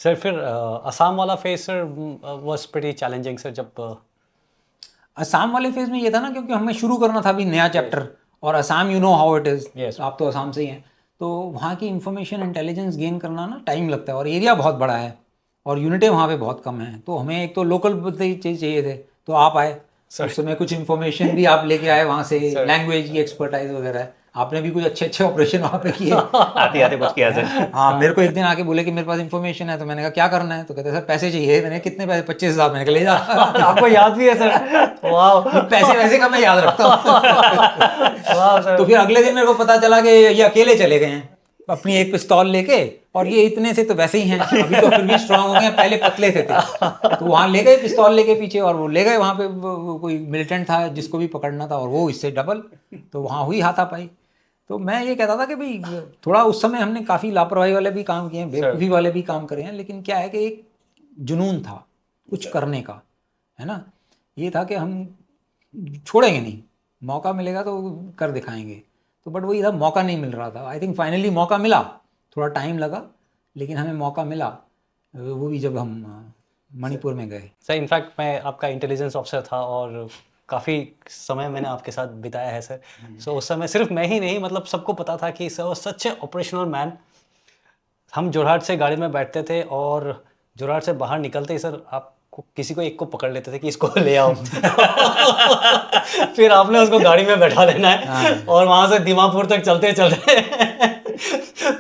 Sir फिर असम वाला phase sir was pretty challenging sir जब असम वाले फेज में ये था ना, क्योंकि हमें शुरू करना था अभी नया चैप्टर, और Assam you know how it is, Yes. आप तो असम से ही हैं, तो वहाँ की इंफॉर्मेशन इंटेलिजेंस गेन करना ना टाइम लगता है, और एरिया बहुत बड़ा है और यूनिटें वहाँ पे बहुत कम है, तो हमें एक तो लोकल बंदे चाहिए थे, तो आप आए उस समय, कुछ इन्फॉर्मेशन भी आप लेके आए वहाँ से, लैंग्वेज की एक्सपर्टाइज वगैरह है, आपने भी कुछ अच्छे अच्छे ऑपरेशन वहाँ पे किए। आते आते कुछ किया सर। हाँ, मेरे को एक दिन आके बोले कि मेरे पास इन्फॉर्मेशन है, तो मैंने कहा क्या करना है, तो कहते सर पैसे चाहिए। मैंने कितने पैसे? 25,000। मैंने कहा ले जा। आपको याद भी है सर? वाह पैसे वैसे का मैं याद रखता हूँ। वाह सर। तो फिर अगले दिन मेरे को पता चला कि ये अकेले चले गए हैं अपनी एक पिस्तौल लेके, और ये इतने से तो वैसे ही हैं, अभी तो फिर भी स्ट्रांग हो गए हैं, पहले पतले थे। तो वहाँ ले गए पिस्तौल लेके पीछे, और वो ले गए वहाँ पे वो कोई मिलिटेंट था जिसको भी पकड़ना था, और वो इससे डबल, तो वहाँ हुई हाथापाई। तो मैं ये कहता था कि भाई थोड़ा उस समय हमने काफ़ी लापरवाही वाले भी काम किए हैं, बेवकूफ़ी वाले भी काम करे हैं, लेकिन क्या है कि एक जुनून था कुछ करने का, है ना, ये था कि हम छोड़ेंगे नहीं, मौका मिलेगा तो कर दिखाएंगे। तो बट वही था, मौका नहीं मिल रहा था। आई थिंक फाइनली मौका मिला, थोड़ा टाइम लगा, लेकिन हमें मौका मिला, वो भी जब हम मणिपुर में गए। सर इनफैक्ट मैं आपका इंटेलिजेंस ऑफिसर था और काफ़ी समय मैंने आपके साथ बिताया है सर। सो उस समय सिर्फ मैं ही नहीं, मतलब सबको पता था कि सर सच ए ऑपरेशनल मैन। हम जोरहाट से गाड़ी में बैठते थे और जोरहाट से बाहर निकलते ही सर आपको किसी को एक को पकड़ लेते थे कि इसको ले आओ। फिर आपने उसको गाड़ी में बैठा लेना है और वहाँ से दीमापुर तक चलते चलते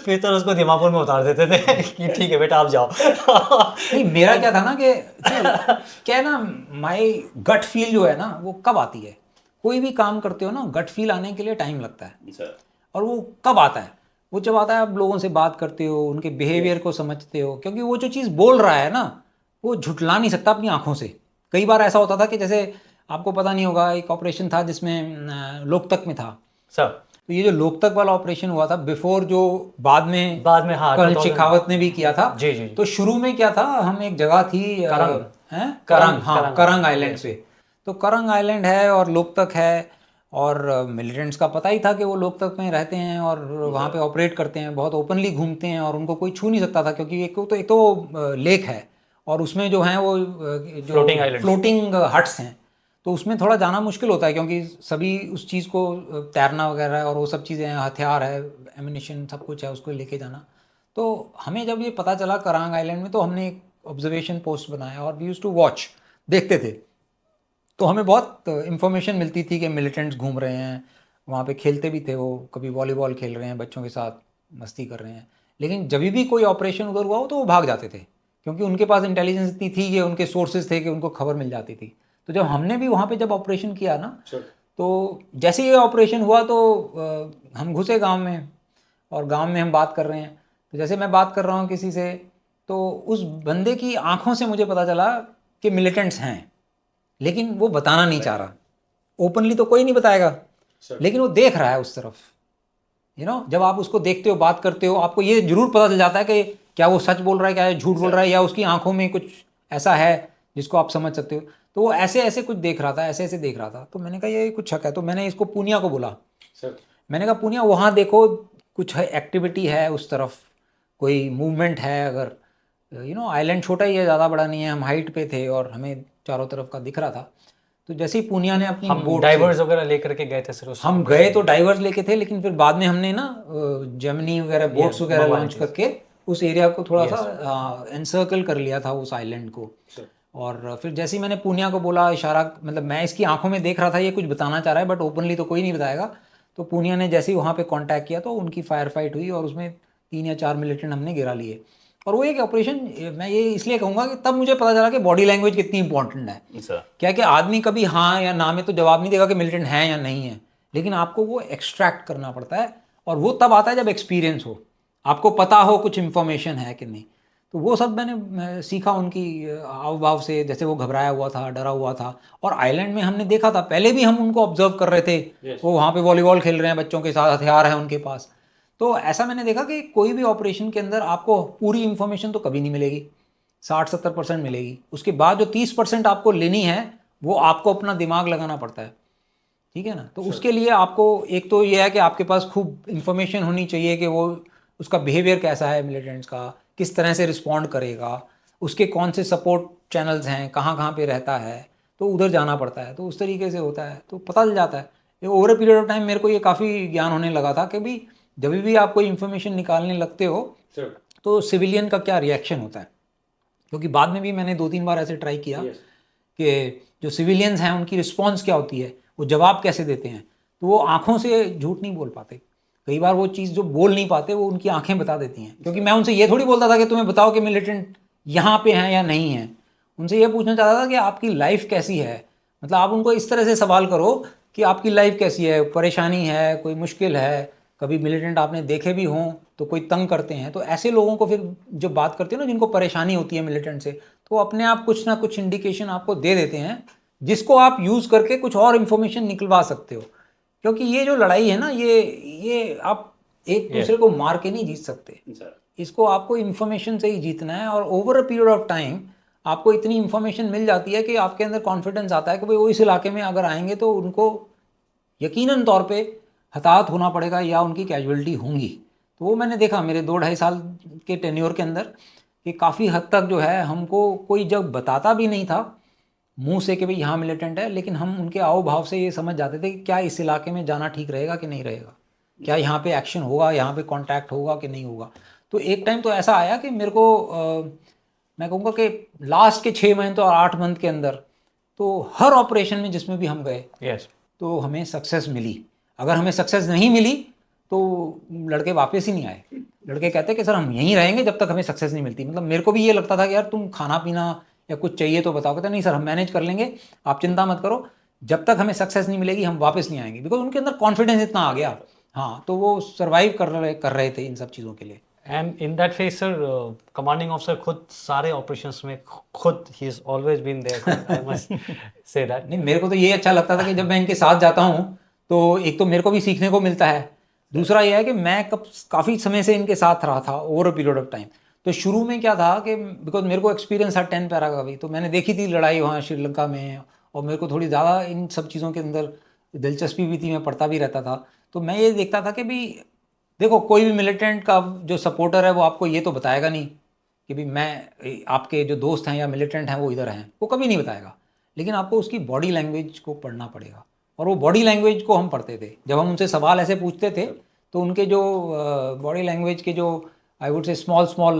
फिर तो उसको दीमापुर में उतार देते थे कि ठीक है बेटा आप जाओ। नहीं, मेरा क्या था ना कि क्या है ना, माई गट फील जो है ना, वो कब आती है, कोई भी काम करते हो ना, गट फील आने के लिए टाइम लगता है। और वो कब आता है? वो जब आता है आप लोगों से बात करते हो, उनके बिहेवियर को समझते हो, क्योंकि वो जो चीज़ बोल रहा है ना, वो झुठला नहीं सकता अपनी आंखों से। कई बार ऐसा होता था कि जैसे आपको पता नहीं होगा, एक ऑपरेशन था जिसमें लोकतक में था सर। तो ये जो लोकतक वाला ऑपरेशन हुआ था बिफोर, जो बाद में हाँ कर्नल 2000 शेखावत ने भी किया था। जी जी। तो शुरू में क्या था, हम एक जगह थी करंग। करंग, हाँ करंग। करंग आइलैंड पे। तो करंग आइलैंड है और लोकतक है, और मिलिटेंट्स का पता ही था कि वो लोकतक में रहते हैं और वहाँ पे ऑपरेट करते हैं, बहुत ओपनली घूमते हैं, और उनको कोई छू नहीं सकता था, क्योंकि एक तो लेक है, और उसमें जो है वो जो Floating islands। फ्लोटिंग हट्स हैं, तो उसमें थोड़ा जाना मुश्किल होता है, क्योंकि सभी उस चीज़ को तैरना वगैरह और वो सब चीज़ें हैं, हथियार है, एमिनिशन सब कुछ है, उसको लेके जाना। तो हमें जब ये पता चला करांग आइलैंड में, तो हमने एक ऑब्जर्वेशन पोस्ट बनाया और वी यूज्ड टू वॉच, देखते थे। तो हमें बहुत इन्फॉर्मेशन मिलती थी कि मिलिटेंट्स घूम रहे हैं वहाँ पे, खेलते भी थे वो, कभी वॉलीबॉल खेल रहे हैं बच्चों के साथ, मस्ती कर रहे हैं। लेकिन जब भी कोई ऑपरेशन उधर हुआ हो तो वो भाग जाते थे, क्योंकि उनके पास इंटेलिजेंस इतनी थी कि उनके सोर्सेज थे कि उनको खबर मिल जाती थी। तो जब हमने भी वहाँ पे जब ऑपरेशन किया ना, तो जैसे ये ऑपरेशन हुआ तो हम घुसे गांव में, और गांव में हम बात कर रहे हैं, तो जैसे मैं बात कर रहा हूँ किसी से, तो उस बंदे की आंखों से मुझे पता चला कि मिलिटेंट्स हैं, लेकिन वो बताना नहीं चाह रहा। ओपनली तो कोई नहीं बताएगा, लेकिन वो देख रहा है उस तरफ। जब आप उसको देखते हो, बात करते हो, आपको ये जरूर पता चल जाता है कि क्या वो सच बोल रहा है, क्या ये झूठ बोल रहा है, या उसकी आंखों में कुछ ऐसा है जिसको आप समझ सकते हो। तो वो ऐसे ऐसे कुछ देख रहा था, ऐसे ऐसे देख रहा था। तो मैंने कहा ये कुछ शक है, तो मैंने इसको पूनिया को बोला। मैंने कहा पूनिया, वहाँ देखो कुछ एक्टिविटी है उस तरफ, कोई मूवमेंट है, अगर आइलैंड छोटा ही है, ज़्यादा बड़ा नहीं है, हम हाइट पे थे और हमें चारों तरफ का दिख रहा था। तो जैसे ही पूनिया ने अपनी हम बोट डाइवर्स वगैरह लेकर के गए थे सर उस हम गए तो डाइवर्स लेके थे, लेकिन फिर बाद में हमने ना जेमिनी वगैरह बोट्स वगैरह लॉन्च करके उस एरिया को थोड़ा सा एनसर्कल कर लिया था, उस आइलैंड को। और फिर जैसे ही मैंने पूनिया को बोला, इशारा, मतलब मैं इसकी आंखों में देख रहा था ये कुछ बताना चाह रहा है, बट ओपनली तो कोई नहीं बताएगा। तो पूनिया ने जैसे ही वहाँ पे कांटेक्ट किया तो उनकी फायर फाइट हुई, और उसमें 3 या 4 मिलिटेंट हमने गिरा लिए। और वो एक ऑपरेशन, मैं ये इसलिए कहूँगा कि तब मुझे पता चला कि बॉडी लैंग्वेज कितनी इंपॉर्टेंट है। क्या कि आदमी कभी हाँ या ना में तो जवाब नहीं देगा कि मिलिटेंट है या नहीं है, लेकिन आपको वो एक्सट्रैक्ट करना पड़ता है, और वो तब आता है जब एक्सपीरियंस हो, आपको पता हो कुछ इन्फॉर्मेशन है कि नहीं। तो वो सब मैंने सीखा उनकी हाव भाव से, जैसे वो घबराया हुआ था, डरा हुआ था। और आइलैंड में हमने देखा था, पहले भी हम उनको ऑब्जर्व कर रहे थे, वो वहाँ पे वॉलीबॉल खेल रहे हैं बच्चों के साथ, हथियार है उनके पास। तो ऐसा मैंने देखा कि कोई भी ऑपरेशन के अंदर आपको पूरी इन्फॉर्मेशन तो कभी नहीं मिलेगी, 60-70% मिलेगी। उसके बाद जो 30% आपको लेनी है, वो आपको अपना दिमाग लगाना पड़ता है, ठीक है ना। तो उसके लिए आपको एक तो ये है कि आपके पास खूब इन्फॉर्मेशन होनी चाहिए कि वो उसका बिहेवियर कैसा है मिलिटेंट्स का, किस तरह से रिस्पॉन्ड करेगा, उसके कौन से सपोर्ट चैनल्स हैं, कहाँ कहाँ पे रहता है, तो उधर जाना पड़ता है। तो उस तरीके से होता है, तो पता चल जाता है। Over a period of time मेरे को ये काफ़ी ज्ञान होने लगा था कि भाई जब भी आप कोई इन्फॉर्मेशन निकालने लगते हो तो सिविलियन का क्या रिएक्शन होता है। क्योंकि बाद में भी मैंने 2-3 बार ऐसे ट्राई किया कि जो सिविलियंस हैं उनकी रिस्पॉन्स क्या होती है, वो जवाब कैसे देते हैं। तो वो आंखों से झूठ नहीं बोल पाते, कई बार वो चीज़ जो बोल नहीं पाते वो उनकी आंखें बता देती हैं। क्योंकि मैं उनसे ये थोड़ी बोलता था कि तुम्हें बताओ कि मिलिटेंट यहाँ पे हैं या नहीं हैं, उनसे ये पूछना चाहता था कि आपकी लाइफ कैसी है। मतलब आप उनको इस तरह से सवाल करो कि आपकी लाइफ कैसी है, परेशानी है, कोई मुश्किल है, कभी मिलिटेंट आपने देखे भी हों तो कोई तंग करते हैं। तो ऐसे लोगों को फिर जब बात करते हैं ना जिनको परेशानी होती है मिलिटेंट से, तो अपने आप कुछ ना कुछ इंडिकेशन आपको दे देते हैं जिसको आप यूज़ करके कुछ और इन्फॉर्मेशन निकलवा सकते हो। क्योंकि ये जो लड़ाई है ना, ये आप एक दूसरे को मार के नहीं जीत सकते, इसको आपको इन्फॉर्मेशन से ही जीतना है। और over a period of time आपको इतनी इन्फॉर्मेशन मिल जाती है कि आपके अंदर कॉन्फिडेंस आता है कि भाई वो इस इलाके में अगर आएंगे तो उनको यकीनन तौर पे हताहत होना पड़ेगा या उनकी कैजुअलिटी होंगी। तो वो मैंने देखा मेरे 2-2.5 साल के टेन्योर के अंदर कि काफ़ी हद तक जो है हमको कोई जब बताता भी नहीं था मुंह से कि भाई यहाँ मिलिटेंट है, लेकिन हम उनके आओ भाव से ये समझ जाते थे कि क्या इस इलाके में जाना ठीक रहेगा कि नहीं रहेगा, क्या यहाँ पे एक्शन होगा, यहाँ पे कांटेक्ट होगा कि नहीं होगा। तो एक टाइम तो ऐसा आया कि मेरे को मैं कहूँगा कि लास्ट के 6 महीने तो 8 मंथ के अंदर तो हर ऑपरेशन में जिसमें भी हम गए तो हमें सक्सेस मिली। अगर हमें सक्सेस नहीं मिली तो लड़के वापस ही नहीं आए। लड़के कहते कि सर हम यहीं रहेंगे जब तक हमें सक्सेस नहीं मिलती। मतलब मेरे को भी ये लगता था कि यार तुम खाना पीना या कुछ चाहिए तो बताओ। कहते नहीं सर हम मैनेज कर लेंगे, आप चिंता मत करो, जब तक हमें सक्सेस नहीं मिलेगी हम वापस नहीं आएंगे। बिकॉज उनके अंदर कॉन्फिडेंस इतना आ गया। हाँ, तो वो सर्वाइव कर रहे थे इन सब चीज़ों के लिए। And in that phase sir commanding officer खुद सारे ऑपरेशंस में खुद ही is always been there, I must say that. नहीं, मेरे को तो ये अच्छा लगता था कि जब मैं इनके साथ जाता हूँ तो एक तो मेरे को भी सीखने को मिलता है, दूसरा ये है कि मैं काफ़ी समय से इनके साथ रहा था over a period of time. तो शुरू में क्या था कि बिकॉज मेरे को एक्सपीरियंस था 10 पैरा का भी, तो मैंने देखी थी लड़ाई वहाँ श्रीलंका में, और मेरे को थोड़ी ज़्यादा इन सब चीज़ों के अंदर दिलचस्पी भी थी, मैं पढ़ता भी रहता था। तो मैं ये देखता था कि भाई देखो कोई भी मिलिटेंट का जो सपोर्टर है वो आपको ये तो बताएगा नहीं कि भाई मैं आपके जो दोस्त हैं या मिलिटेंट हैं वो इधर हैं, वो कभी नहीं बताएगा। लेकिन आपको उसकी बॉडी लैंग्वेज को पढ़ना पड़ेगा, और वो बॉडी लैंग्वेज को हम पढ़ते थे। जब हम उनसे सवाल ऐसे पूछते थे तो उनके जो बॉडी लैंग्वेज के जो I would say small small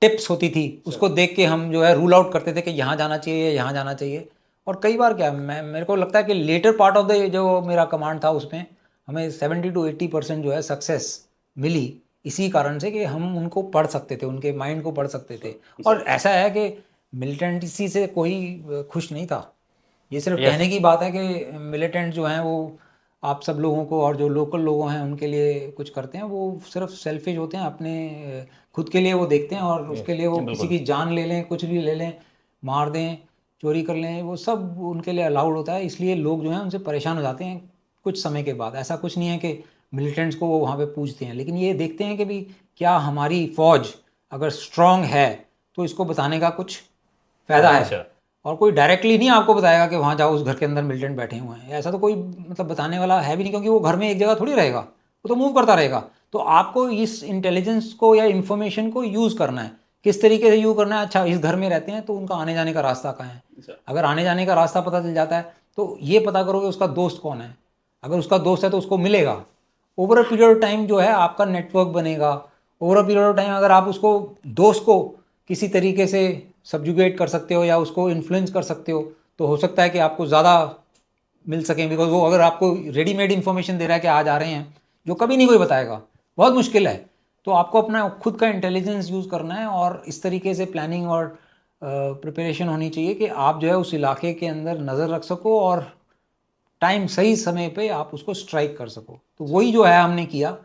tips होती थी उसको देख के हम जो है रूल आउट करते थे कि यहाँ जाना चाहिए, यहाँ जाना चाहिए। और कई बार क्या मेरे को लगता है कि लेटर पार्ट ऑफ द जो मेरा कमांड था उसमें हमें 70-80% जो है सक्सेस मिली, इसी कारण से कि हम उनको पढ़ सकते थे, उनके माइंड को पढ़ सकते थे। और ऐसा है कि मिलिटेंसी से कोई खुश नहीं था। ये सिर्फ कहने की बात है कि मिलिटेंट जो हैं वो आप सब लोगों को और जो लोकल लोगों हैं उनके लिए कुछ करते हैं, वो सिर्फ सेल्फिश होते हैं, अपने खुद के लिए वो देखते हैं, और उसके लिए वो किसी की जान ले लें, कुछ भी ले लें, मार दें, चोरी कर लें, वो सब उनके लिए अलाउड होता है। इसलिए लोग जो हैं उनसे परेशान हो जाते हैं कुछ समय के बाद। ऐसा कुछ नहीं है कि मिलिटेंट्स को वो वहाँ पे पूछते हैं, लेकिन ये देखते हैं कि भाई क्या हमारी फ़ौज अगर स्ट्रांग है तो इसको बताने का कुछ फ़ायदा है। और कोई डायरेक्टली नहीं आपको बताएगा कि वहाँ जाओ उस घर के अंदर मिलिटेंट बैठे हुए हैं, ऐसा तो कोई मतलब बताने वाला है भी नहीं, क्योंकि वो घर में एक जगह थोड़ी रहेगा, वो तो मूव करता रहेगा। तो आपको इस इंटेलिजेंस को या इन्फॉर्मेशन को यूज़ करना है, किस तरीके से यूज़ करना है। अच्छा, इस घर में रहते हैं तो उनका आने जाने का रास्ता कहाँ है, अगर आने जाने का रास्ता पता चल जाता है तो ये पता करो कि उसका दोस्त कौन है, अगर उसका दोस्त है तो उसको मिलेगा। Over a period of time जो है आपका नेटवर्क बनेगा। Over a period of time अगर आप उसको दोस्त को किसी तरीके से सब्जुगेट कर सकते हो या उसको इन्फ्लुएंस कर सकते हो तो हो सकता है कि आपको ज़्यादा मिल सकें। बिकॉज वो अगर आपको रेडीमेड इन्फॉर्मेशन दे रहा है कि आज आ रहे हैं, जो कभी नहीं कोई बताएगा, बहुत मुश्किल है। तो आपको अपना खुद का इंटेलिजेंस यूज़ करना है, और इस तरीके से प्लानिंग और प्रिपरेशन होनी चाहिए कि आप जो है उस इलाके के अंदर नज़र रख सको और टाइम सही समय पे आप उसको स्ट्राइक कर सको। तो वही जो है हमने किया,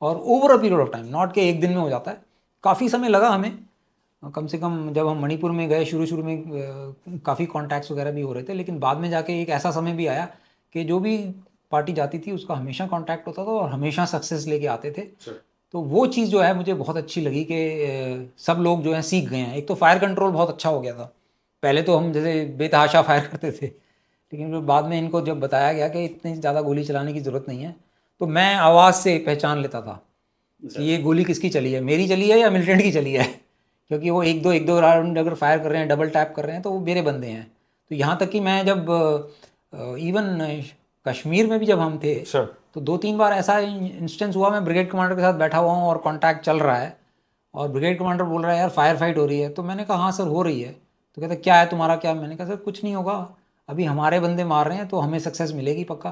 और over a period of time, not के एक दिन में हो जाता है, काफ़ी समय लगा हमें। कम से कम जब हम मणिपुर में गए शुरू में काफ़ी कॉन्टैक्ट्स वगैरह भी हो रहे थे, लेकिन बाद में जाके एक ऐसा समय भी आया कि जो भी पार्टी जाती थी उसका हमेशा कॉन्टैक्ट होता था और हमेशा सक्सेस लेके आते थे। तो वो चीज़ जो है मुझे बहुत अच्छी लगी कि सब लोग जो है सीख गए हैं। एक तो फायर कंट्रोल बहुत अच्छा हो गया था। पहले तो हम जैसे बेतहाशा फायर करते थे, लेकिन फिर बाद में इनको जब बताया गया कि इतनी ज़्यादा गोली चलाने की ज़रूरत नहीं है, तो मैं आवाज़ से पहचान लेता था कि ये गोली किसकी चली है, मेरी चली है या मिलिटेंट की चली है। क्योंकि वो एक दो राउंड अगर फायर कर रहे हैं, डबल टैप कर रहे हैं, तो वो मेरे बंदे हैं। तो यहाँ तक कि मैं जब इवन कश्मीर में भी जब हम थे, Sure. तो 2-3 बार ऐसा इंस्टेंस हुआ, मैं ब्रिगेड कमांडर के साथ बैठा हुआ हूँ और कांटेक्ट चल रहा है, और ब्रिगेड कमांडर बोल रहा है यार फायर फाइट हो रही है। तो मैंने कहा हाँ सर हो रही है। तो कहते क्या है तुम्हारा क्या? मैंने कहा सर कुछ नहीं होगा, अभी हमारे बंदे मार रहे हैं तो हमें सक्सेस मिलेगी पक्का।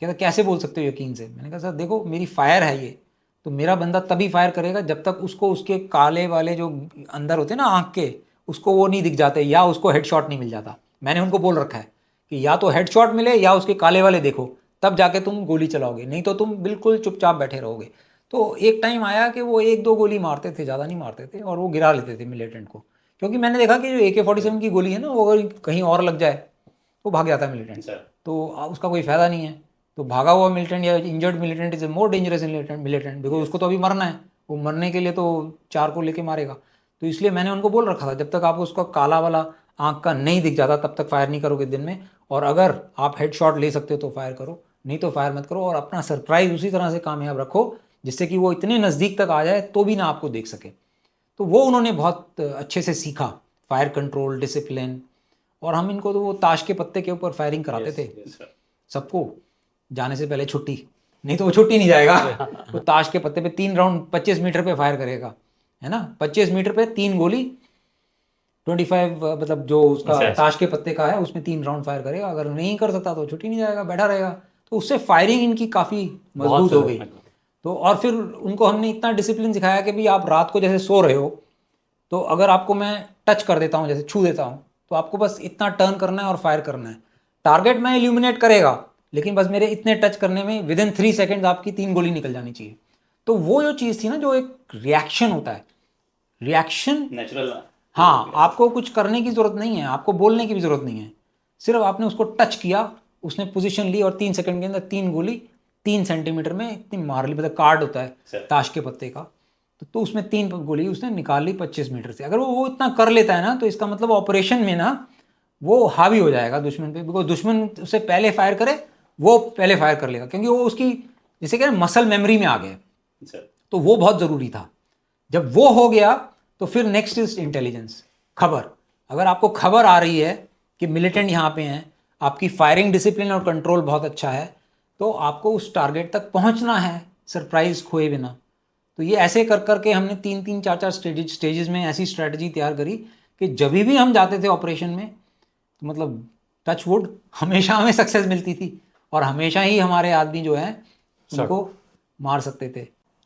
कहता कैसे बोल सकते हो यकीन से? मैंने कहा सर देखो मेरी फायर है ये, तो मेरा बंदा तभी फायर करेगा जब तक उसको उसके काले वाले जो अंदर होते हैं ना आँख के, उसको वो नहीं दिख जाते, या उसको हेडशॉट नहीं मिल जाता। मैंने उनको बोल रखा है कि या तो हेडशॉट मिले या उसके काले वाले देखो, तब जाके तुम गोली चलाओगे, नहीं तो तुम बिल्कुल चुपचाप बैठे रहोगे। तो एक टाइम आया कि वो 1-2 गोली मारते थे, ज़्यादा नहीं मारते थे, और वो गिरा लेते थे मिलिटेंट को। क्योंकि मैंने देखा कि जो AK-47 की गोली है ना, वो अगर कहीं और लग जाए तो भाग जाता है मिलिटेंट, तो उसका कोई फ़ायदा नहीं है। तो भागा हुआ मिलिटेंट या injured militant is a more dangerous militant, because उसको तो अभी मरना है, वो मरने के लिए तो 4 को लेके मारेगा। तो इसलिए मैंने उनको बोल रखा था जब तक आपको उसका काला वाला आँख का नहीं दिख जाता तब तक फायर नहीं करोगे दिन में, और अगर आप हेडशॉट ले सकते हो तो फायर करो, नहीं तो फायर मत करो, और अपना सरप्राइज उसी तरह से कामयाब रखो जिससे कि वो इतने नज़दीक तक आ जाए तो भी ना आपको देख सके। तो वो उन्होंने बहुत अच्छे से सीखा, फायर कंट्रोल, डिसिप्लिन। और हम इनको तो वो ताश के पत्ते के ऊपर फायरिंग कराते थे सबको, जाने से पहले छुट्टी, नहीं तो वो छुट्टी नहीं जाएगा। वो ताश के पत्ते पे 3 राउंड 25 मीटर पे फायर करेगा, है ना, 25 मीटर पे 3 गोली, 25 मतलब जो उसका ताश के पत्ते का है उसमें 3 राउंड फायर करेगा। अगर नहीं कर सकता तो छुट्टी नहीं जाएगा, बैठा रहेगा। तो उससे फायरिंग इनकी काफ़ी मजबूत हो गई। तो और फिर उनको हमने इतना डिसिप्लिन सिखाया कि भाई आप रात को जैसे सो रहे हो, तो अगर आपको मैं टच कर देता हूँ, जैसे छू देता हूँ, तो आपको बस इतना टर्न करना है और फायर करना है। टारगेट मैं इल्यूमिनेट करेगा, लेकिन बस मेरे इतने टच करने में विदिन 3 सेकेंड आपकी 3 गोली निकल जानी चाहिए। तो वो जो चीज़ थी ना, जो एक रिएक्शन होता है, रिएक्शन नेचुरल, हाँ, आपको कुछ करने की ज़रूरत नहीं है, आपको बोलने की भी ज़रूरत नहीं है, सिर्फ आपने उसको टच किया, उसने पोजीशन ली और 3 सेकंड के अंदर 3 गोली 3 सेंटीमीटर में इतनी मार ली। मतलब कार्ड होता है ताश के पत्ते का, तो उसमें 3 गोली उसने निकाल ली 25 मीटर से। अगर वो इतना कर लेता है ना, तो इसका मतलब ऑपरेशन में ना वो हावी हो जाएगा दुश्मन पे, बिकॉज दुश्मन उससे पहले फायर करे, वो पहले फायर कर लेगा, क्योंकि वो उसकी जैसे कह रहे मसल मेमोरी में आ गया। तो वो बहुत ज़रूरी था। जब वो हो गया तो फिर नेक्स्ट इज इंटेलिजेंस, खबर। अगर आपको खबर आ रही है कि मिलिटेंट यहाँ पे हैं, आपकी फायरिंग डिसिप्लिन और कंट्रोल बहुत अच्छा है, तो आपको उस टारगेट तक पहुँचना है सरप्राइज खोए बिना। तो ये ऐसे कर करके हमने 3-3, 4-4 स्टेजेस में ऐसी स्ट्रेटजी तैयार करी कि जब भी हम जाते थे ऑपरेशन में, तो मतलब टच वुड हमेशा हमें सक्सेस मिलती थी, और हमेशा ही हमारे आदमी जो हैं उनको मार सकते थे।